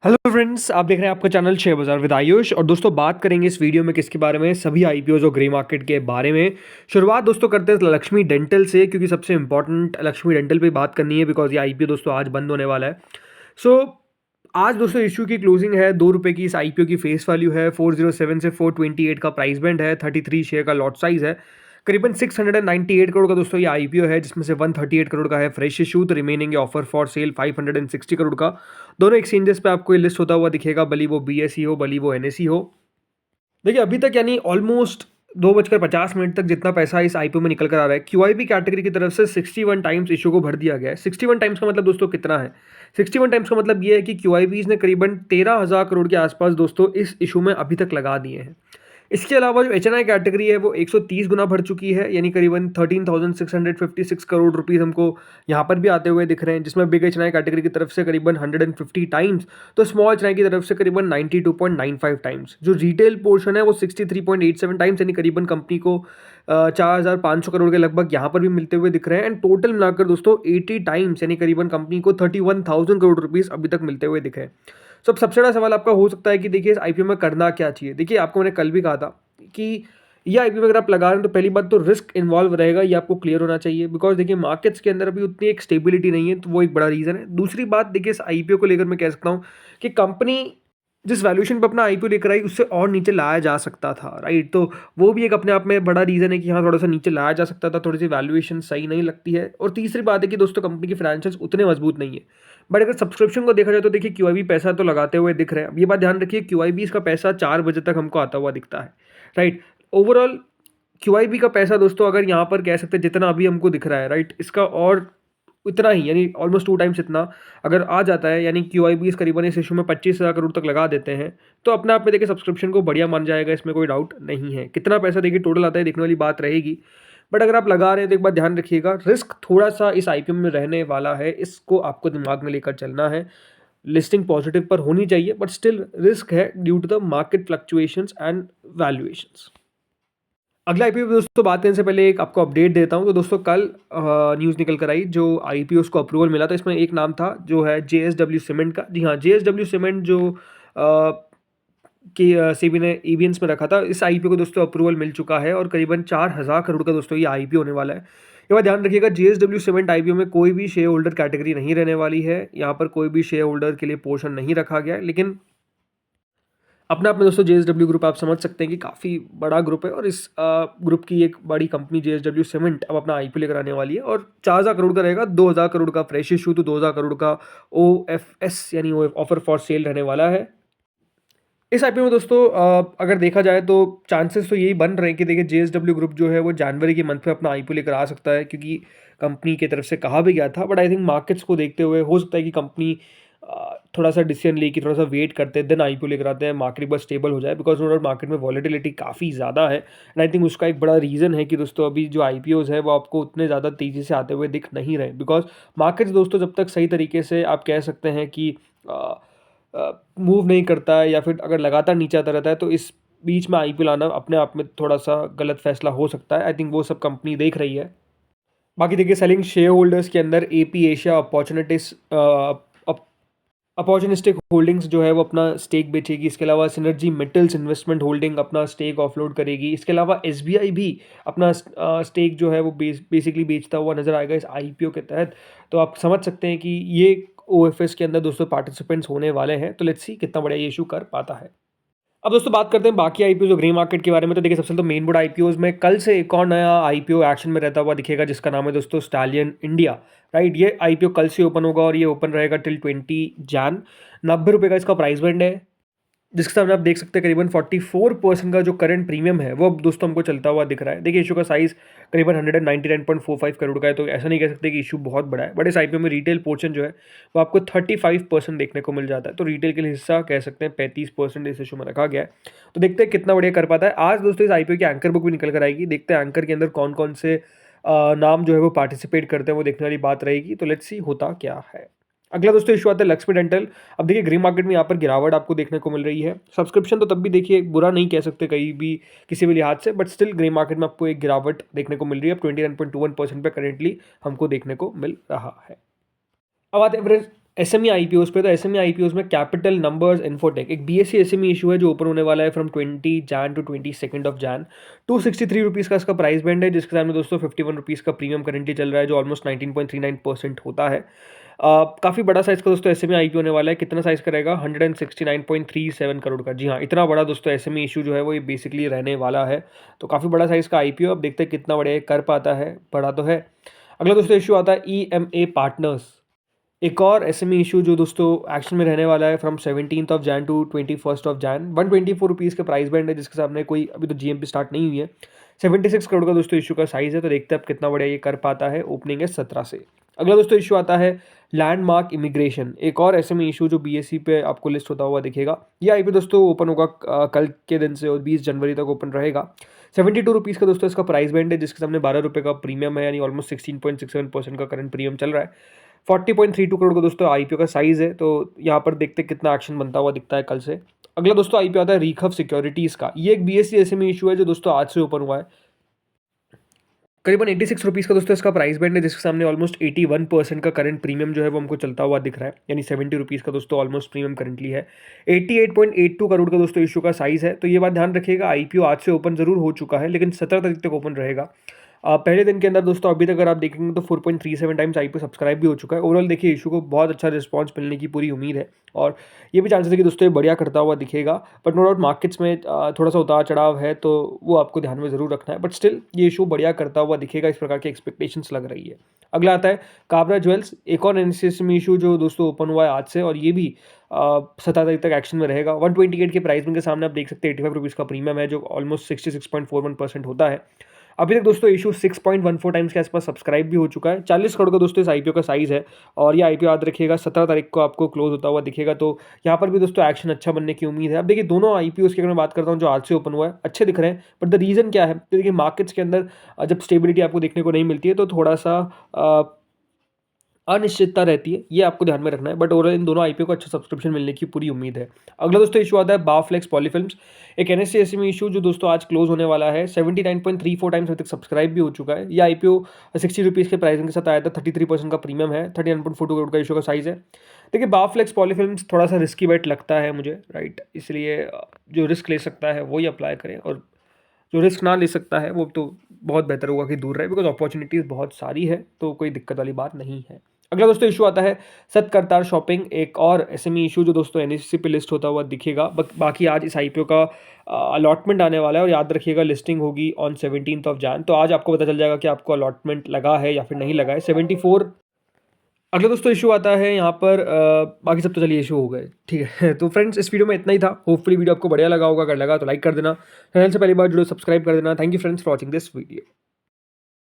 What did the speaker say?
Hello friends, आप देख रहे हैं आपका चैनल शेयर बाजार विद आयुष। और दोस्तों बात करेंगे इस वीडियो में किसके बारे में, सभी आईपीओज और ग्रे मार्केट के बारे में। शुरुआत दोस्तों करते हैं लक्ष्मी डेंटल से, क्योंकि सबसे इंपॉर्टेंट लक्ष्मी डेंटल पे बात करनी है, बिकॉज ये आईपीओ दोस्तों आज बंद होने वाला है। सो आज दोस्तों इशू की क्लोजिंग है ₹2 की। इस आईपीओ की फेस वैल्यू है 407 से 428 का प्राइस बैंड है, 33 शेयर का लॉट साइज है, करीबन 698 करोड़ का दोस्तों ये आईपीओ है, जिसमें से 138 करोड़ का है फ्रेश इशू, तो remaining offer for sale 560 crore का। दोनों एक्सचेंजेस पे आपको ये लिस्ट होता हुआ दिखेगा, भली वो बीएसई हो भली वो एनएसई हो। देखिए अभी तक यानी ऑलमोस्ट 2:50 तक जितना पैसा इस आईपीओ में निकल कर आ रहा है, क्यूआईबी कैटेगरी की तरफ से 61 टाइम्स इशू को भर दिया गया है। 61 टाइम्स का मतलब दोस्तों कितना है? 61 टाइम्स का मतलब ये है कि क्यूआईबीज ने करीबन 13,000 करोड़ के आसपास दोस्तों इस इशू में अभी तक लगा दिए हैं। इसके अलावा जो एच एन आई कैटेगरी है वो 130 गुना भर चुकी है, यानी करीबन 13,656 करोड़ रुपीज़ हमको यहाँ पर भी आते हुए दिख रहे हैं, जिसमें big H N I category की तरफ से करीबन 150 टाइम्स, तो स्मॉल एच एन आई की तरफ से करीबन 92.95 टाइम्स। जो रिटेल पोर्शन है वो 63.87 टाइम्स, यानी करीबन कंपनी को 4,500 करोड़ के लगभग यहाँ पर भी मिलते हुए दिख रहे हैं। एंड टोटल मिलाकर दोस्तों 80 टाइम्स, यानी करीबन कंपनी को 31,000 करोड़ रुपीज़ अभी तक मिलते हुए दिखे हैं। अब सबसे बड़ा सवाल आपका हो सकता है कि देखिए इस आईपीओ में करना क्या चाहिए। देखिए आपको मैंने कल भी कहा था कि ये आईपीओ में अगर आप लगा रहे हैं तो पहली बात तो रिस्क इन्वॉल्व रहेगा, ये आपको क्लियर होना चाहिए, बिकॉज देखिए मार्केट्स के अंदर अभी उतनी एक स्टेबिलिटी नहीं है, तो वो एक बड़ा रीज़न है। दूसरी बात देखिए इस आईपीओ को लेकर मैं कह सकता हूँ कि कंपनी जिस वैल्यूएशन पे अपना आईपीओ लेकर आई उससे और नीचे लाया जा सकता था, राइट। तो वो भी एक अपने आप में बड़ा रीज़न है कि हाँ थोड़ा सा नीचे लाया जा सकता था, थोड़ी सी वैल्यूएशन सही नहीं लगती है। और तीसरी बात है कि दोस्तों कंपनी की फाइनेंशियल्स उतने मजबूत नहीं है। बट अगर सब्सक्रिप्शन को देखा जाए तो देखिए क्यूआईबी पैसा तो लगाते हुए दिख रहे हैं। अब ये बात ध्यान रखिए, क्यूआईबी इसका पैसा 4 बजे तक हमको आता हुआ दिखता है, राइट। ओवरऑल क्यूआईबी का पैसा दोस्तों अगर यहाँ पर कह सकते हैं जितना अभी हमको दिख रहा है, राइट, इसका और इतना ही यानी ऑलमोस्ट 2 टाइम्स इतना अगर आ जाता है, यानी क्यूआईबी इस करीबन इस इशू में 25,000 करोड़ तक लगा देते हैं, तो अपने आप में देखिए सब्सक्रिप्शन को बढ़िया मान जाएगा, इसमें कोई डाउट नहीं है। कितना पैसा देखिए टोटल आता है देखने वाली बात रहेगी। बट अगर आप लगा रहे हैं तो एक बात ध्यान रखिएगा, रिस्क थोड़ा सा इस आईपीओ में रहने वाला है, इसको आपको दिमाग में लेकर चलना है। लिस्टिंग पॉजिटिव पर होनी चाहिए, बट स्टिल रिस्क है due to the market fluctuations and valuations. अगला आईपीओ दोस्तों बात करने से पहले एक आपको अपडेट देता हूं। तो दोस्तों कल न्यूज़ निकल कर आई, जो आईपीओ को अप्रूवल मिला था, इसमें एक नाम था जो है जेएसडब्ल्यू सीमेंट का। जी हाँ, जेएसडब्ल्यू सीमेंट जो कि सेबी ने ईबीएन्स में रखा था, इस आईपीओ को दोस्तों अप्रूवल मिल चुका है और करीबन 4,000 करोड़ का दोस्तों ये आईपीओ होने वाला है। ये बात ध्यान रखिएगा, जेएसडब्ल्यू सीमेंट आईपीओ में कोई भी शेयर होल्डर कैटेगरी नहीं रहने वाली है। यहाँ पर कोई भी शेयर होल्डर के लिए पोर्शन नहीं रखा गया है, लेकिन अपने आप में दोस्तों जेएसडब्ल्यू ग्रुप आप समझ सकते हैं कि काफ़ी बड़ा ग्रुप है, और इस ग्रुप की एक बड़ी कंपनी जेएसडब्ल्यू सीमेंट अब अपना आईपीओ लेकर आने वाली है, और 4,000 करोड़ का रहेगा। 2,000 करोड़ का फ्रेश इशू, तो 2,000 करोड़ का ओएफएस यानी ऑफर फॉर सेल रहने वाला है। इस आईपीओ में दोस्तों अगर देखा जाए तो चांसेस तो यही बन रहे हैं कि देखिए जेएसडब्ल्यू ग्रुप जो है वो जनवरी के मंथ में अपना आईपीओ लेकर आ सकता है, क्योंकि कंपनी की तरफ से कहा भी गया था। बट आई थिंक मार्केट्स को देखते हुए हो सकता है कि कंपनी थोड़ा सा डिसीजन लेके थोड़ा सा वेट करते हैं, देन आईपीओ लेकर आते हैं, मार्केट बस स्टेबल हो जाए, बिकॉज नो मार्केट में वॉलेटिलिटी काफ़ी ज़्यादा है। एंड आई थिंक उसका एक बड़ा रीज़न है कि दोस्तों अभी जो आईपीओज है वो आपको उतने ज़्यादा तेज़ी से आते हुए दिख नहीं रहे, बिकॉज मार्केट्स दोस्तों जब तक सही तरीके से आप कह सकते हैं कि मूव नहीं करता है, या फिर अगर लगातार नीचे आता रहता है, तो इस बीच में आईपीओ लाना अपने आप में थोड़ा सा गलत फैसला हो सकता है। आई थिंक वो सब कंपनी देख रही है। बाकी देखिए सेलिंग शेयर होल्डर्स के अंदर एपी एशिया अपॉर्चुनिस्टिक होल्डिंग्स जो है वो अपना स्टेक बेचेगी। इसके अलावा सिनर्जी मेटल्स इन्वेस्टमेंट होल्डिंग अपना स्टेक ऑफलोड करेगी। इसके अलावा एसबीआई भी अपना स्टेक जो है वो बेसिकली बेचता हुआ नजर आएगा इस आईपीओ के तहत। तो आप समझ सकते हैं कि ये ओएफएस के अंदर दोस्तों पार्टिसिपेंट्स होने वाले हैं। तो लेट्स सी कितना बड़ा ये इशू कर पाता है। अब दोस्तों बात करते हैं बाकी आईपीओ जो ग्रे मार्केट के बारे में। तो देखिए सबसे तो मेन बोर्ड आईपीओज में कल से एक और नया आईपीओ एक्शन में रहता हुआ दिखेगा, जिसका नाम है दोस्तों स्टालियन इंडिया, राइट। ये आईपीओ कल से ओपन होगा और ये ओपन रहेगा टिल 20 जैन। ₹90 का इसका प्राइस बैंड है, जिसके सामने आप देख सकते हैं करीबन 44% का जो करंट प्रीमियम है वो अब दोस्तों हमको चलता हुआ दिख रहा है। देखिए इशू का साइज करीबन 199.45 करोड़ का है, तो ऐसा नहीं कह सकते कि इशू बहुत बड़ा है। बट इस आईपीओ में रिटेल पोर्शन जो है वो आपको 35% देखने को मिल जाता है, तो रिटेल के लिए हिस्सा कह सकते हैं 35% इस इशू में रखा गया है। तो देखते हैं कितना बढ़िया कर पाता है। आज दोस्तों इस आईपीओ की एंकर बुक भी निकल कर आएगी, देखते हैं एंकर के अंदर कौन कौन से नाम जो है वो पार्टिसिपेट करते हैं, वो देखने वाली बात रहेगी। तो लेट्स सी होता क्या है। अगला दोस्तों इशू आता है लक्ष्मी डेंटल। अब देखिए ग्रे मार्केट में यहाँ पर गिरावट आपको देखने को मिल रही है। सब्सक्रिप्शन तो तब भी देखिए बुरा नहीं कह सकते कहीं भी किसी भी लिहाज से, बट स्टिल ग्रे मार्केट में आपको एक गिरावट देखने को मिल रही है। 29.21% पे करेंटली हमको देखने को मिल रहा है। अब आते हैं एसएमई आईपीओस पे, तो एसएमई आईपीओस में कैपिटल नंबर्स इन्फोटेक एक बीएससी एसएमई इशू है जो ओपन होने वाला है from 20 Jan to 22 of Jan. 263 rupees का इसका प्राइस बैंड है, जिसके सामने दोस्तों 51 रुपीज़ का प्रीमियम करंटली चल रहा है, जो ऑलमोस्ट 19.39% होता है। काफ़ी बड़ा साइज़ का दोस्तों एसएमई आईपीओ होने वाला है। कितना साइज़ का रहेगा? 169.37 करोड़ का। जी हाँ, इतना बड़ा दोस्तों एसएमई इशू जो है वो ये बेसिकली रहने वाला है। तो काफ़ी बड़ा साइज़ का आईपीओ, अब देखते हैं कितना बड़ा ये कर पाता है। बड़ा तो है। अगला दोस्तों इशू आता है ईएमए पार्टनर्स। एक और एसएमई इशू जो दोस्तों एक्शन में रहने वाला है from 17 of Jan to 21 of Jan. 124 rupees का प्राइस बैंड है, जिसके सामने कोई अभी तो जीएमपी स्टार्ट नहीं हुई है। 76 करोड़ का दोस्तों इशू का साइज़ है, तो देखते हैं अब कितना बड़ा ये कर पाता है। ओपनिंग है 17 से। अगला दोस्तों इशू आता है लैंडमार्क इमिग्रेशन, एक और एसएमई इशू जो बीएससी पे आपको लिस्ट होता हुआ दिखेगा। ये आईपी दोस्तों ओपन होगा कल के दिन से और 20 जनवरी तक ओपन रहेगा। 72 रुपीज़ का दोस्तों इसका प्राइस बैंड है, जिसके सामने 12 रुपये का प्रीमियम है, यानी ऑलमोस्ट 16.67% का करंट प्रीमियम चल रहा है। 40.32 करोड़ का दोस्तों आईपीओ का साइज़ है, तो यहाँ पर देखते हैं कितना एक्शन बनता हुआ दिखता है कल से। अगला दोस्तों आईपीओ आता है रीखव सिक्योरिटीज़ का। ये एक बीएससी एसएमई इशू है जो दोस्तों आज से ओपन हुआ है। करीबन 86 रुपीज़ का दोस्तों इसका प्राइस बैंड है, जिसके सामने ऑलमोस्ट 81% का करंट प्रीमियम जो है वो हमको चलता हुआ दिख रहा है, यानी 70 रुपीज़ का दोस्तों ऑलमोस्ट प्रीमियम करंटली है। 88.82 करोड़ का दोस्तों इशू का साइज़ है। तो ये बात ध्यान रखिएगा, आईपीओ आज से ओपन जरूर हो चुका है, लेकिन 17 तारीख तक ओपन रहेगा। पहले दिन के अंदर दोस्तों अभी तक अगर आप देखेंगे तो 4.37 टाइम्स आईपीओ सब्सक्राइब भी हो चुका है। ओवरऑल देखिए इशू को बहुत अच्छा रिस्पांस मिलने की पूरी उम्मीद है, और ये भी चांसेस है कि दोस्तों ये बढ़िया करता हुआ दिखेगा। बट नो डाउट मार्केट्स में थोड़ा सा उतार चढ़ाव है, तो वो आपको ध्यान में ज़रूर रखना है। बट स्टिल ये इशू बढ़िया करता हुआ दिखेगा, इस प्रकार की एक्सपेक्टेशंस लग रही है। अगला आता है काबरा ज्वेल्स, एक और एनएससी में इशू जो दोस्तों ओपन हुआ है आज से, और ये भी 17 तारीख तक एक्शन में रहेगा। 128 के प्राइस के सामने आप देख सकते हैं 85 रुपीज़ का प्रीमियम है, जो ऑलमोस्ट 66.41% होता है। अभी तक दोस्तों इशू 6.14 टाइम्स के आसपास सब्सक्राइब भी हो चुका है। 40 करोड़ का दोस्तों इस आईपीओ का साइज़ है, और ये आईपीओ याद रखिएगा 17 तारीख को आपको क्लोज होता हुआ दिखेगा। तो यहाँ पर भी दोस्तों एक्शन अच्छा बनने की उम्मीद है। अब देखिए दोनों आईपीओ की अगर मैं बात करता हूँ जो आज से ओपन हुआ है, अच्छे दिख रहे हैं। बट द रीज़न क्या है, तो देखिए मार्केट्स के अंदर जब स्टेबिलिटी आपको देखने को नहीं मिलती है तो थोड़ा सा अनिश्चितता रहती है, ये आपको ध्यान में रखना है। बट ओवरऑल इन दोनों आईपीओ को अच्छा सब्सक्रिप्शन मिलने की पूरी उम्मीद है। अगला दोस्तों इशू आता है बाफ्लेक्स पॉलीफिल्म्स, एक एनएससी एसएमई इशू जो दोस्तों आज क्लोज होने वाला है। 79.34 टाइम्स अभी तक सब्सक्राइब भी हो चुका है। ये आईपीओ 60 रुपीज़ के प्राइसिंग के साथ आया था। 33% का प्रीमियम है। 39.42 करोड़ का इशू का साइज़ है। देखिए बाफ्लेक्स पॉलीफिल्म्स थोड़ा सा रिस्की बेट लगता है मुझे, राइट, इसलिए जो रिस्क ले सकता है वही अप्लाई करें, और जो रिस्क ना ले सकता है वो तो बहुत बेहतर होगा कि दूर रहे, बिकॉज अपॉर्चुनिटीज़ बहुत सारी है, तो कोई दिक्कत वाली बात नहीं है। अगला दोस्तों इशू आता है सत्करतार शॉपिंग, एक और एसएमई इशू जो दोस्तों एनएससी पे लिस्ट होता हुआ दिखेगा। बाकी आज इस आईपीओ का अलॉटमेंट आने वाला है, और याद रखिएगा लिस्टिंग होगी ऑन 17 ऑफ जैन। तो आज आपको पता चल जाएगा कि आपको अलॉटमेंट लगा है या फिर नहीं लगा है। 74। अगला दोस्तों इशू आता है यहाँ पर बाकी सब तो चलिए इशू हो गए, ठीक है। तो फ्रेंड्स इस वीडियो में इतना ही था। होपफुली वीडियो आपको बढ़िया लगा होगा। अगर लगा तो लाइक कर देना, चैनल से पहली बार जुड़ो सब्सक्राइब कर देना। Thank you friends for watching this video.